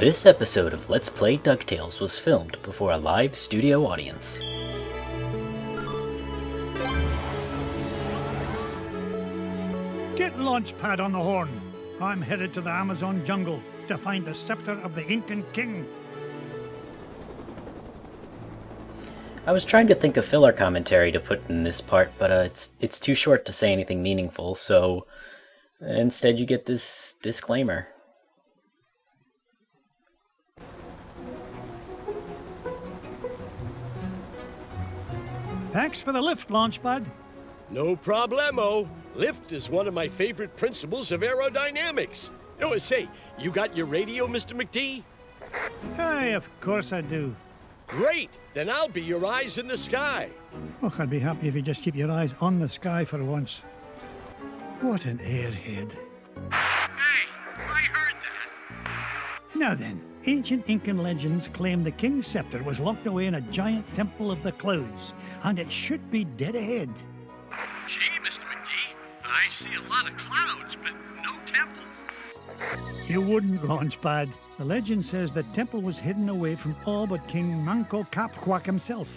This episode of Let's Play DuckTales was filmed before a live studio audience. Get Launchpad on the horn. I'm headed to the Amazon jungle to find the scepter of the Incan king. I was trying to think of filler commentary to put in this part, but it's too short to say anything meaningful, so instead you get this disclaimer. Thanks for the lift, Launchpad. No problemo. Lift is one of my favorite principles of aerodynamics. Oh, say, you got your radio, Mr. McD? Aye, of course I do. Great! Then I'll be your eyes in the sky. Oh, I'd be happy if you just keep your eyes on the sky for once. What an airhead. Hey, I heard that. Now then, ancient Incan legends claim the king's scepter was locked away in a giant temple of the clouds, and it should be dead ahead. Gee, Mr. McD, I see a lot of clouds, but no temple. You wouldn't, Launchpad. The legend says the temple was hidden away from all but King Manco Capquack himself.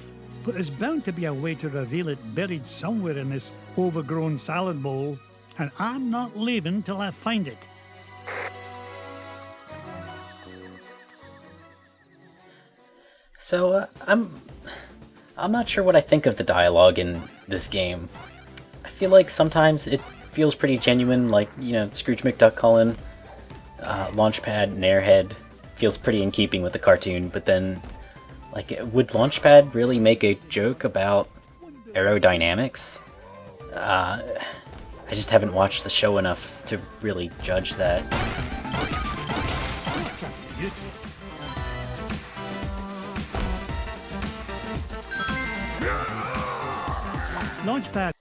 But there's bound to be a way to reveal it buried somewhere in this overgrown salad bowl, and I'm not leaving till I find it. So, I'm not sure what I think of the dialogue in this game. I feel like sometimes it feels pretty genuine, like, you know, Scrooge McDuck calling Launchpad an airhead feels pretty in keeping with the cartoon, but then, like, would Launchpad really make a joke about aerodynamics? I just haven't watched the show enough to really judge that. Launchpad.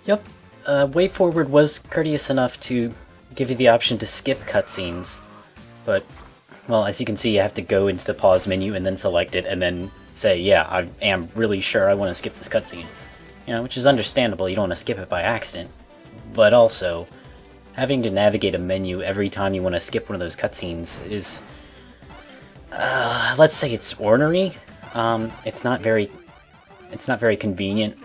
Yep, Way Forward was courteous enough to give you the option to skip cutscenes, but, well, as you can see, you have to go into the pause menu and then select it and then say, yeah, I am really sure I want to skip this cutscene. You know, which is understandable, you don't want to skip it by accident. But also, having to navigate a menu every time you want to skip one of those cutscenes is, let's say it's ornery. It's not very convenient.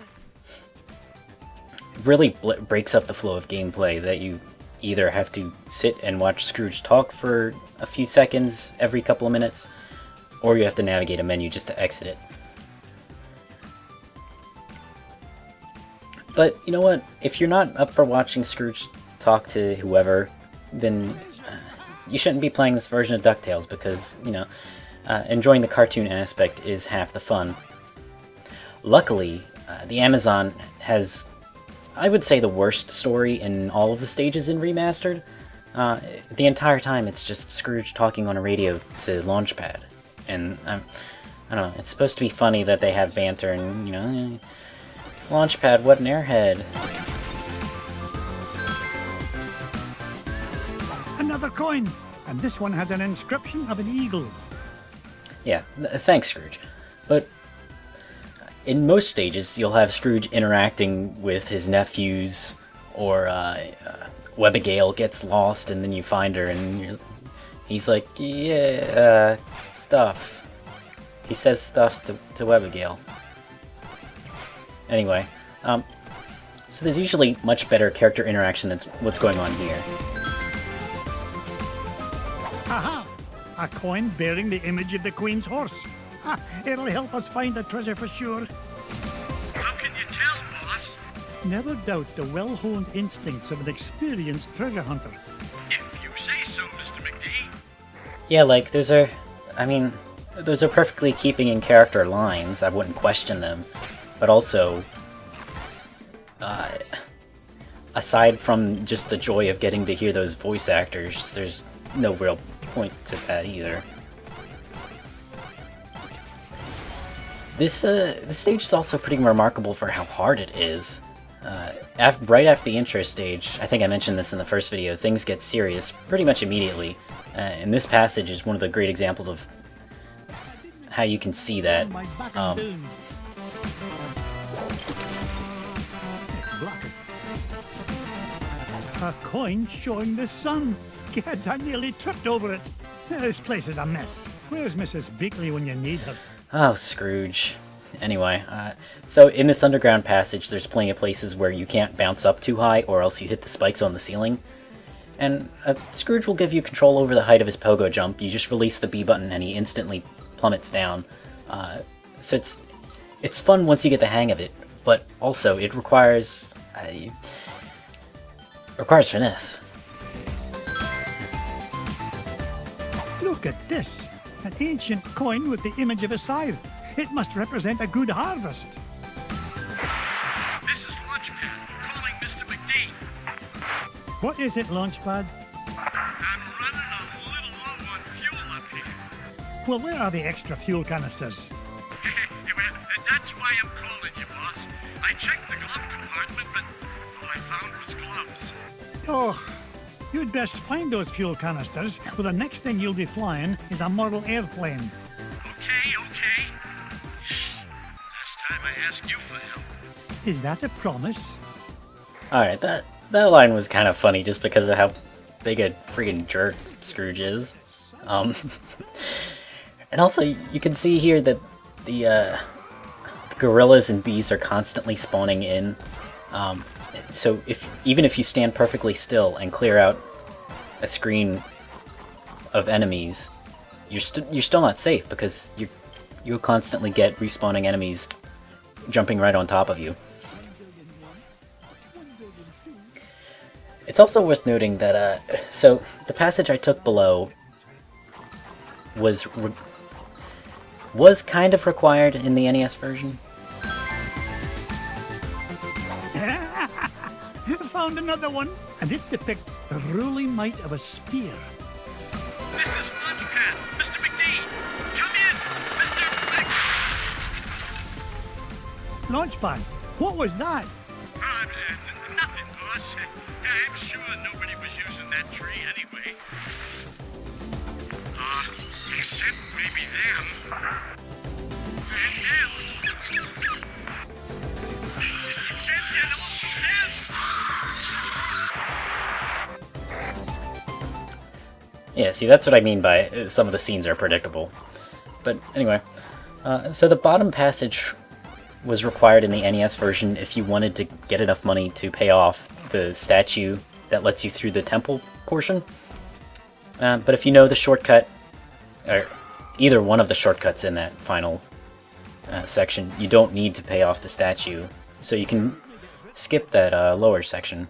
It really breaks up the flow of gameplay that you either have to sit and watch Scrooge talk for a few seconds every couple of minutes, or you have to navigate a menu just to exit it. But you know what? If you're not up for watching Scrooge talk to whoever, then you shouldn't be playing this version of DuckTales because, you know, enjoying the cartoon aspect is half the fun. Luckily, the Amazon has, I would say, the worst story in all of the stages in Remastered. The entire time it's just Scrooge talking on a radio to Launchpad. And, I don't know, it's supposed to be funny that they have banter and, you know, Launchpad, what an airhead. Another coin! And this one has an inscription of an eagle. Yeah, thanks, Scrooge. But in most stages, you'll have Scrooge interacting with his nephews, or Webigail gets lost and then you find her and he's like, yeah, stuff. He says stuff to Webigail. Anyway, so there's usually much better character interaction than what's going on here. Aha! A coin bearing the image of the Queen's horse. Ha! It'll help us find the treasure for sure. How can you tell, boss? Never doubt the well-honed instincts of an experienced treasure hunter. If you say so, Mr. McD. Yeah, like, those are perfectly keeping in character lines, I wouldn't question them. But also, aside from just the joy of getting to hear those voice actors, there's no real point to that either. This stage is also pretty remarkable for how hard it is. Right after the intro stage, I think I mentioned this in the first video, things get serious pretty much immediately. And this passage is one of the great examples of how you can see that. A coin showing the sun. Kids, I nearly tripped over it. This place is a mess. Where's Mrs. Beakley when you need her? Oh, Scrooge. Anyway, so in this underground passage, there's plenty of places where you can't bounce up too high or else you hit the spikes on the ceiling. And Scrooge will give you control over the height of his pogo jump. You just release the B button and he instantly plummets down. So it's fun once you get the hang of it, but also it requires finesse. Look at this. An ancient coin with the image of a scythe. It must represent a good harvest. This is Launchpad, calling Mr. McD. What is it, Launchpad? I'm running a little low on fuel up here. Well, where are the extra fuel canisters? Well, that's why I'm calling you, boss. I checked the glove compartment, but all I found was gloves. Oh, you'd best find those fuel canisters, for the next thing you'll be flying is a model airplane. Okay. Last time I asked you for help. Is that a promise? Alright, that line was kind of funny just because of how big a freaking jerk Scrooge is. And also, you can see here that the gorillas and bees are constantly spawning in. So even if you stand perfectly still and clear out a screen of enemies, you're still not safe because you'll constantly get respawning enemies jumping right on top of you. It's also worth noting that so the passage I took below was kind of required in the NES version. Found another one, and it depicts the ruling might of a spear. This is Launchpad, Mr. McD. Come in, Mr. Launchpad, what was that? Nothing, boss. I'm sure nobody was using that tree anyway. Except maybe them. And also Yeah, see, that's what I mean by some of the scenes are predictable. But anyway, so the bottom passage was required in the NES version if you wanted to get enough money to pay off the statue that lets you through the temple portion. But if you know the shortcut, or either one of the shortcuts in that final section, you don't need to pay off the statue, so you can skip that lower section.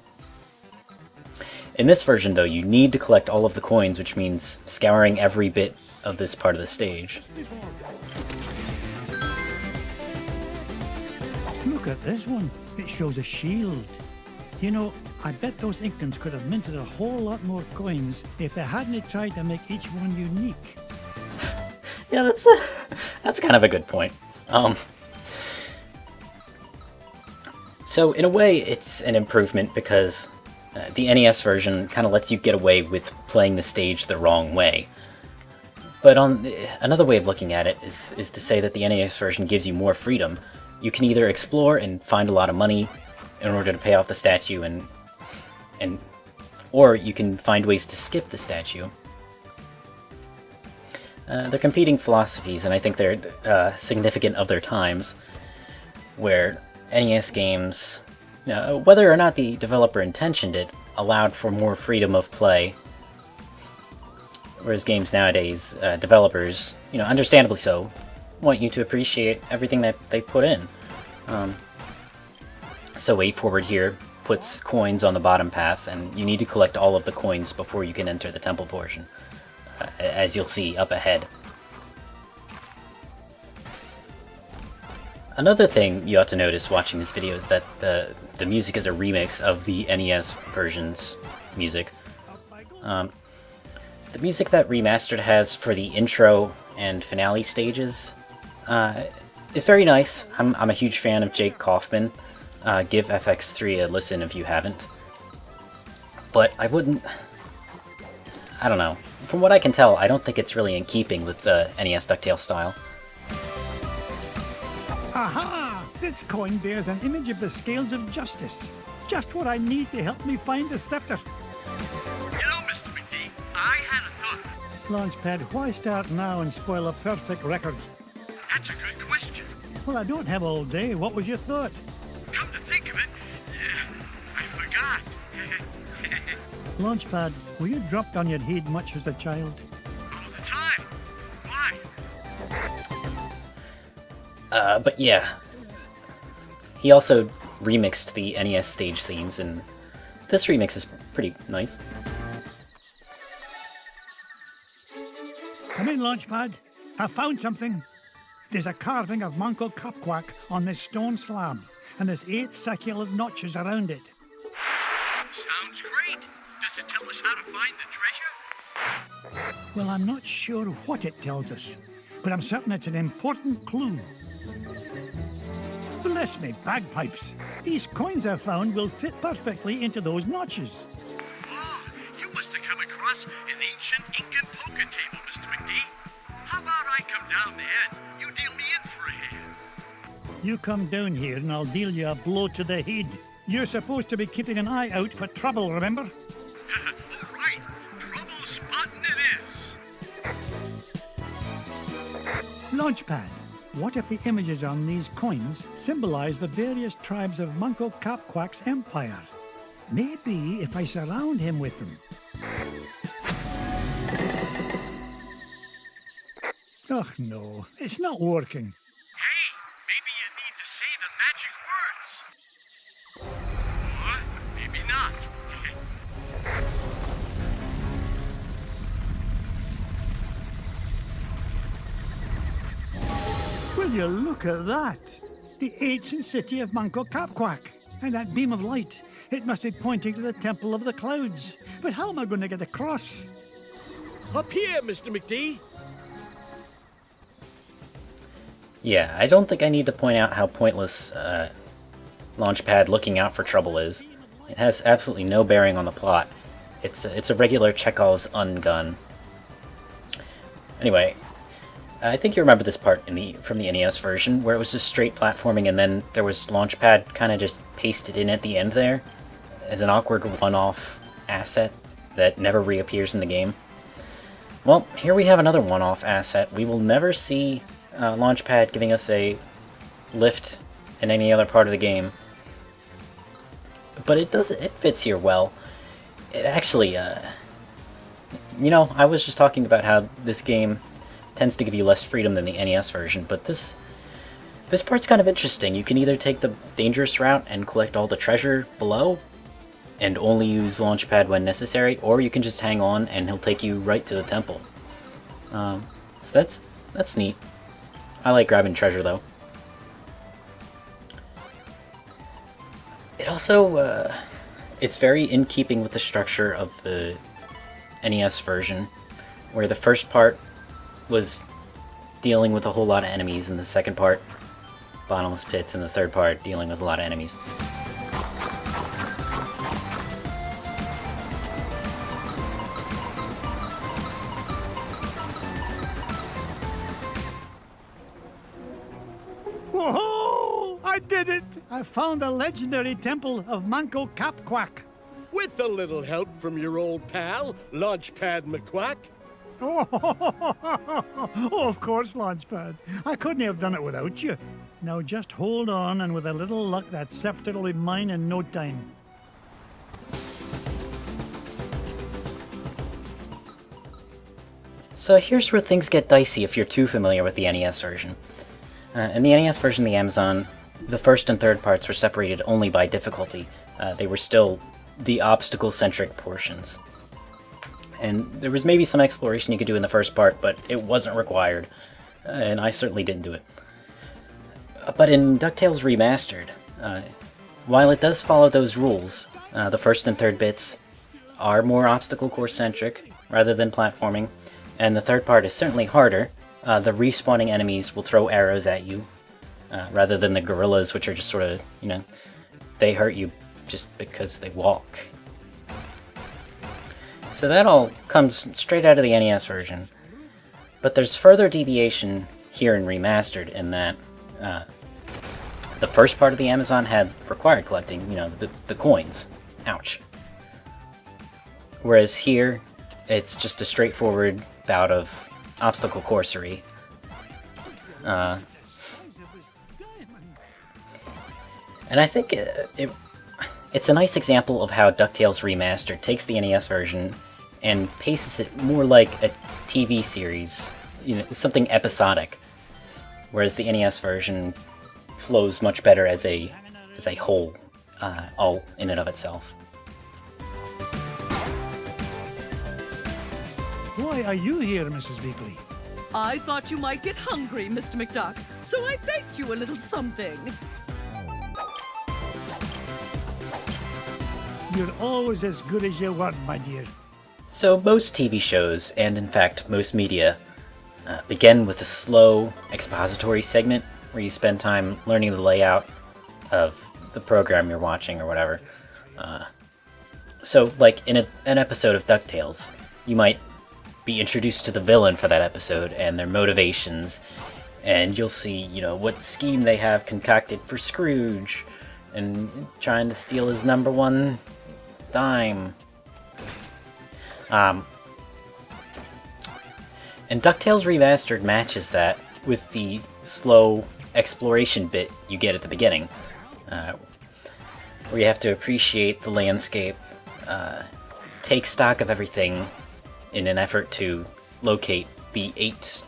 In this version, though, you need to collect all of the coins, which means scouring every bit of this part of the stage. Look at this one. It shows a shield. You know, I bet those Incans could have minted a whole lot more coins if they hadn't tried to make each one unique. Yeah, that's kind of a good point. So in a way, it's an improvement because the NES version kind of lets you get away with playing the stage the wrong way. But another way of looking at it is to say that the NES version gives you more freedom. You can either explore and find a lot of money in order to pay off the statue, or you can find ways to skip the statue. They're competing philosophies, and I think they're significant of their times, where NES games, whether or not the developer intentioned it, allowed for more freedom of play, whereas games nowadays, developers, understandably so, want you to appreciate everything that they put in. So Way Forward here puts coins on the bottom path, and you need to collect all of the coins before you can enter the temple portion, as you'll see up ahead. Another thing you ought to notice watching this video is that the music is a remix of the NES version's music. The music that Remastered has for the intro and finale stages is very nice. I'm a huge fan of Jake Kaufman. Give FX3 a listen if you haven't. But I don't know. From what I can tell, I don't think it's really in keeping with the NES DuckTales style. Aha! This coin bears an image of the scales of justice. Just what I need to help me find the scepter. You know, Mr. McD, I had a thought. Launchpad, why start now and spoil a perfect record? That's a good question. Well, I don't have all day. What was your thought? Come to think of it, I forgot. Launchpad, were you dropped on your head much as a child? All the time. Why? But yeah. He also remixed the NES stage themes, and this remix is pretty nice. Come in, Launchpad. I found something. There's a carving of Manco Capquack on this stone slab, and there's 8 succulent notches around it. Sounds great. Does it tell us how to find the treasure? Well, I'm not sure what it tells us, but I'm certain it's an important clue. Bless me bagpipes. These coins I found will fit perfectly into those notches. Oh, you must have come across an ancient Incan poker table, Mr. McD. How about I come down there and you deal me in for a hand? You come down here and I'll deal you a blow to the head. You're supposed to be keeping an eye out for trouble, remember? All right, trouble spotting it is. Launchpad, what if the images on these coins symbolize the various tribes of Manco Capquack's empire? Maybe if I surround him with them. Oh no, it's not working. Hey, maybe you need to say the magic words. Or maybe not. Will you look at that? The ancient city of Manco Capquack. And that beam of light, it must be pointing to the Temple of the Clouds. But how am I going to get across? Up here, Mr. McD. Yeah, I don't think I need to point out how pointless Launchpad looking out for trouble is. It has absolutely no bearing on the plot. It's a regular Chekhov's ungun. Anyway, I think you remember this part from the NES version, where it was just straight platforming and then there was Launchpad kind of just pasted in at the end there as an awkward one-off asset that never reappears in the game. Well, here we have another one-off asset. We will never see Launchpad giving us a lift in any other part of the game. But it fits here well. It actually, you know, I was just talking about how this game tends to give you less freedom than the NES version, but this part's kind of interesting. You can either take the dangerous route and collect all the treasure below, and only use Launchpad when necessary, or you can just hang on and he'll take you right to the temple. So that's neat. I like grabbing treasure though. It also, it's very in keeping with the structure of the NES version, where the first part was dealing with a whole lot of enemies, and the second part, bottomless pits, and the third part, dealing with a lot of enemies. Whoa! I did it! I found the legendary temple of Manco Capquack. With a little help from your old pal, Launchpad McQuack. Oh, of course, Launchpad. I couldn't have done it without you. Now just hold on, and with a little luck, that scepter will be mine in no time. So here's where things get dicey if you're too familiar with the NES version. In the NES version of the Amazon, the first and third parts were separated only by difficulty. They were still the obstacle-centric portions. And there was maybe some exploration you could do in the first part, but it wasn't required. And I certainly didn't do it. But in DuckTales Remastered, while it does follow those rules, the first and third bits are more obstacle course-centric rather than platforming, and the third part is certainly harder. The respawning enemies will throw arrows at you, rather than the gorillas, which are just sort of, you know, they hurt you just because they walk. So that all comes straight out of the NES version. But there's further deviation here in Remastered in that the first part of the Amazon had required collecting, the coins. Ouch. Whereas here, it's just a straightforward bout of obstacle coursery. And I think it's a nice example of how DuckTales Remastered takes the NES version and paces it more like a TV series, something episodic, whereas the NES version flows much better as a whole, all in and of itself. Why are you here, Mrs. Beakley? I thought you might get hungry, Mr. McDuck, so I baked you a little something. You're always as good as you want, my dear. So most TV shows, and in fact most media, begin with a slow expository segment where you spend time learning the layout of the program you're watching or whatever. So like in an episode of DuckTales, you might be introduced to the villain for that episode and their motivations, and you'll see, what scheme they have concocted for Scrooge and trying to steal his number one dime. And DuckTales Remastered matches that with the slow exploration bit you get at the beginning, where you have to appreciate the landscape, take stock of everything in an effort to locate the 8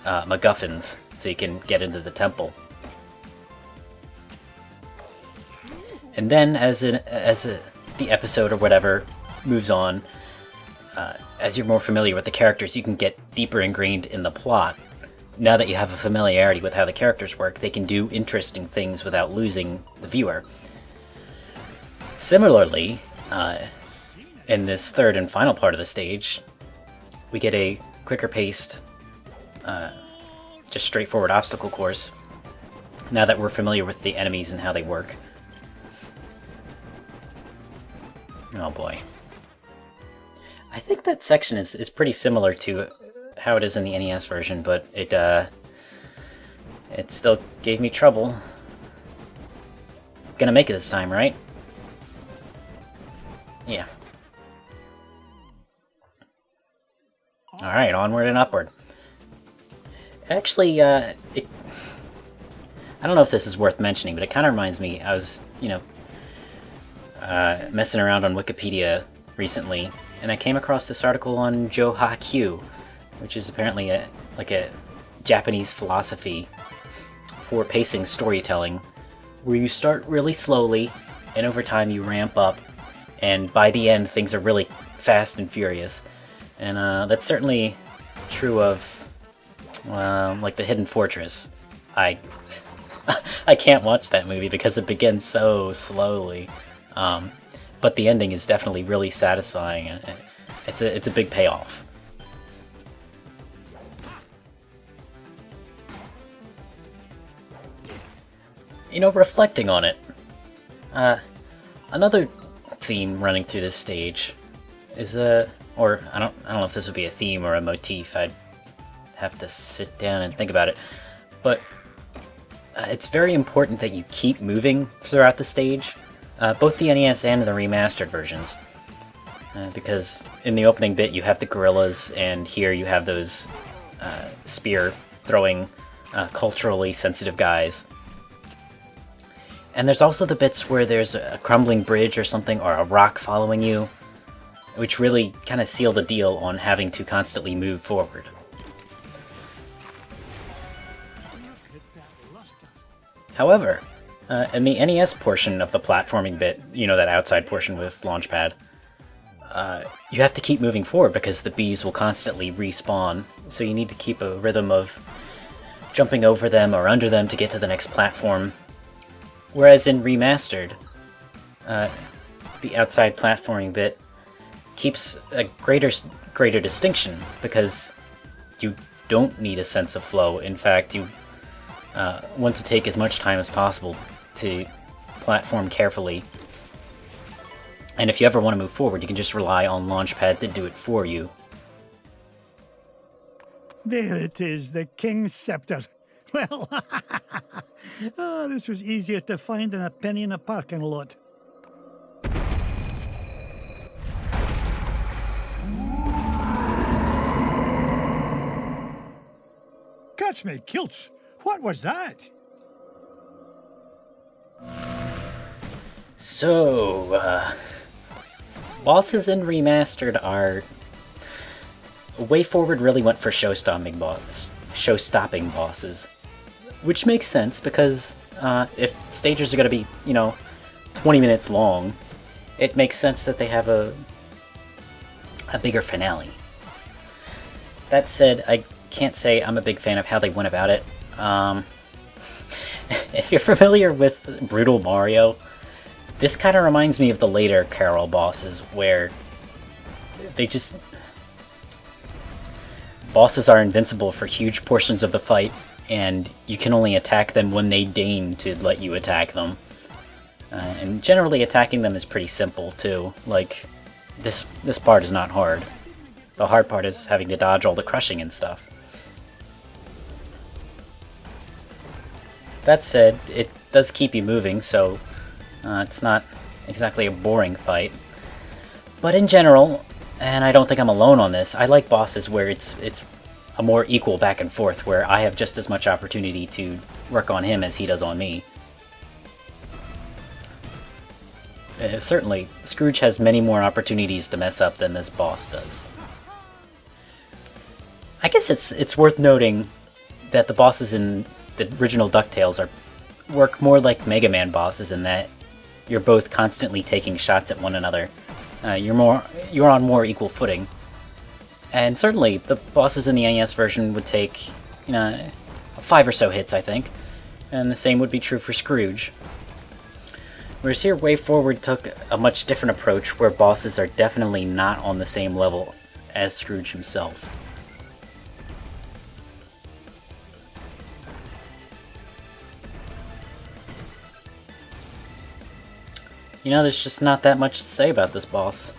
MacGuffins so you can get into the temple. And then as the episode or whatever moves on, as you're more familiar with the characters, you can get deeper ingrained in the plot. Now that you have a familiarity with how the characters work, they can do interesting things without losing the viewer. Similarly, in this third and final part of the stage, we get a quicker paced, just straightforward obstacle course, now that we're familiar with the enemies and how they work. Oh boy. I think that section is pretty similar to how it is in the NES version, but it still gave me trouble. Gonna make it this time, right? Yeah. Alright, onward and upward. Actually, I don't know if this is worth mentioning, but it kind of reminds me, I was, messing around on Wikipedia recently, and I came across this article on Johaku, which is apparently a Japanese philosophy for pacing storytelling, where you start really slowly, and over time you ramp up, and by the end things are really fast and furious. And that's certainly true of, like, The Hidden Fortress. I can't watch that movie because it begins so slowly. But the ending is definitely really satisfying. It's a big payoff. Reflecting on it, another theme running through this stage is or I don't know if this would be a theme or a motif. I'd have to sit down and think about it. But it's very important that you keep moving throughout the stage. Both the NES and the remastered versions. Because in the opening bit you have the gorillas, and here you have those spear-throwing, culturally sensitive guys. And there's also the bits where there's a crumbling bridge or something, or a rock following you, which really kind of seal the deal on having to constantly move forward. However, in the NES portion of the platforming bit, that outside portion with Launchpad, you have to keep moving forward because the bees will constantly respawn, so you need to keep a rhythm of jumping over them or under them to get to the next platform. Whereas in Remastered, the outside platforming bit keeps a greater distinction because you don't need a sense of flow. In fact, you want to take as much time as possible to platform carefully. And if you ever want to move forward, you can just rely on Launchpad to do it for you. There it is, the King's Scepter. Well, Oh, this was easier to find than a penny in a parking lot. Catch me kilts! What was that? So, bosses in Remastered are... Way Forward really went for show-stopping bosses. Which makes sense, because if stages are going to be, 20 minutes long, it makes sense that they have a bigger finale. That said, I can't say I'm a big fan of how they went about it. If you're familiar with Brutal Mario, this kind of reminds me of the later Carol bosses, where they just... Bosses are invincible for huge portions of the fight, and you can only attack them when they deign to let you attack them. And generally attacking them is pretty simple, too. Like, this part is not hard. The hard part is having to dodge all the crushing and stuff. That said, it does keep you moving, so it's not exactly a boring fight. But in general, and I don't think I'm alone on this, I like bosses where it's a more equal back and forth, where I have just as much opportunity to work on him as he does on me. Certainly, Scrooge has many more opportunities to mess up than this boss does. I guess it's worth noting that the bosses in the original DuckTales work more like Mega Man bosses in that you're both constantly taking shots at one another. You're on more equal footing. And certainly, the bosses in the NES version would take, 5 or so hits, I think. And the same would be true for Scrooge. Whereas here, Way Forward took a much different approach, where bosses are definitely not on the same level as Scrooge himself. There's just not that much to say about this boss.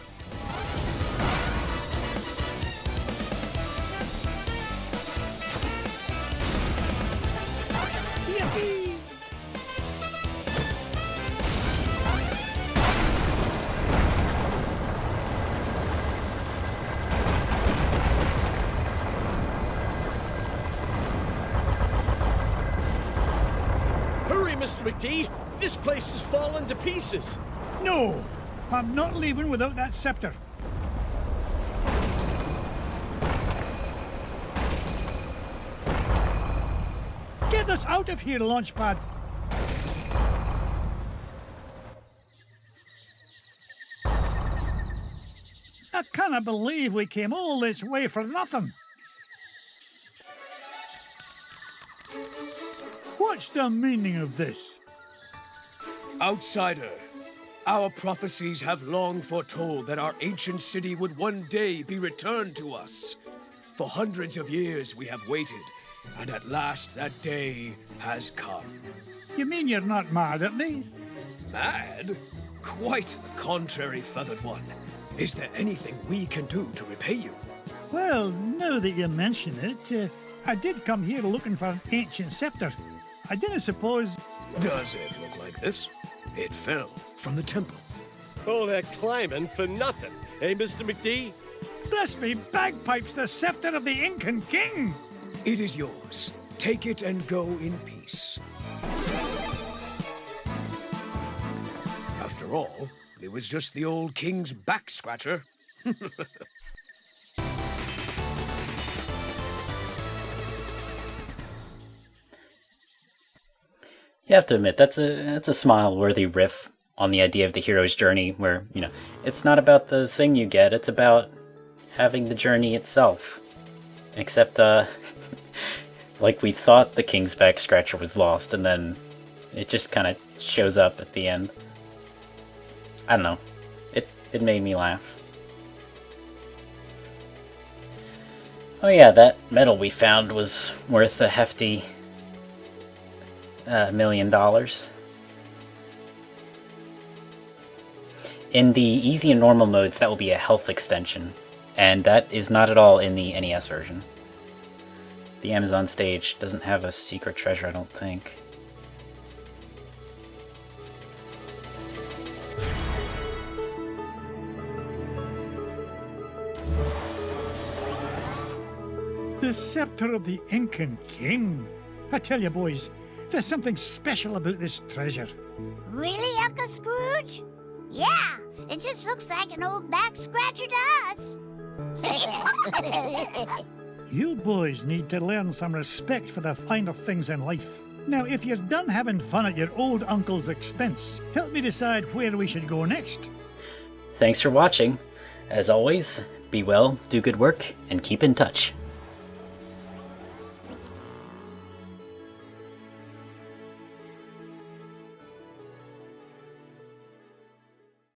Hurry, Mr. McD! This place has fallen to pieces! No! I'm not leaving without that scepter. Get us out of here, Launchpad! I cannot believe we came all this way for nothing. What's the meaning of this? Outsider, our prophecies have long foretold that our ancient city would one day be returned to us. For hundreds of years we have waited, and at last that day has come. You mean you're not mad at me? Mad? Quite the contrary, feathered one. Is there anything we can do to repay you? Well, now that you mention it, I did come here looking for an ancient scepter. I didn't suppose... Does it look like this? It fell from the temple. All that climbing for nothing, eh, Mr. McD? Bless me bagpipes, the scepter of the Incan king! It is yours. Take it and go in peace. After all, it was just the old king's back scratcher. You have to admit, that's a smile-worthy riff on the idea of the hero's journey, where, it's not about the thing you get, it's about having the journey itself. Except, like we thought the King's Back Scratcher was lost, and then it just kind of shows up at the end. I don't know. It made me laugh. Oh yeah, that medal we found was worth a hefty... $1 million. In the easy and normal modes, that will be a health extension, and that is not at all in the NES version. The Amazon stage doesn't have a secret treasure, I don't think. The scepter of the Incan king. I tell you, boys, there's something special about this treasure. Really, Uncle Scrooge? Yeah, it just looks like an old back scratcher to us. You boys need to learn some respect for the finer things in life. Now, if you're done having fun at your old uncle's expense, help me decide where we should go next. Thanks for watching. As always, be well, do good work, and keep in touch.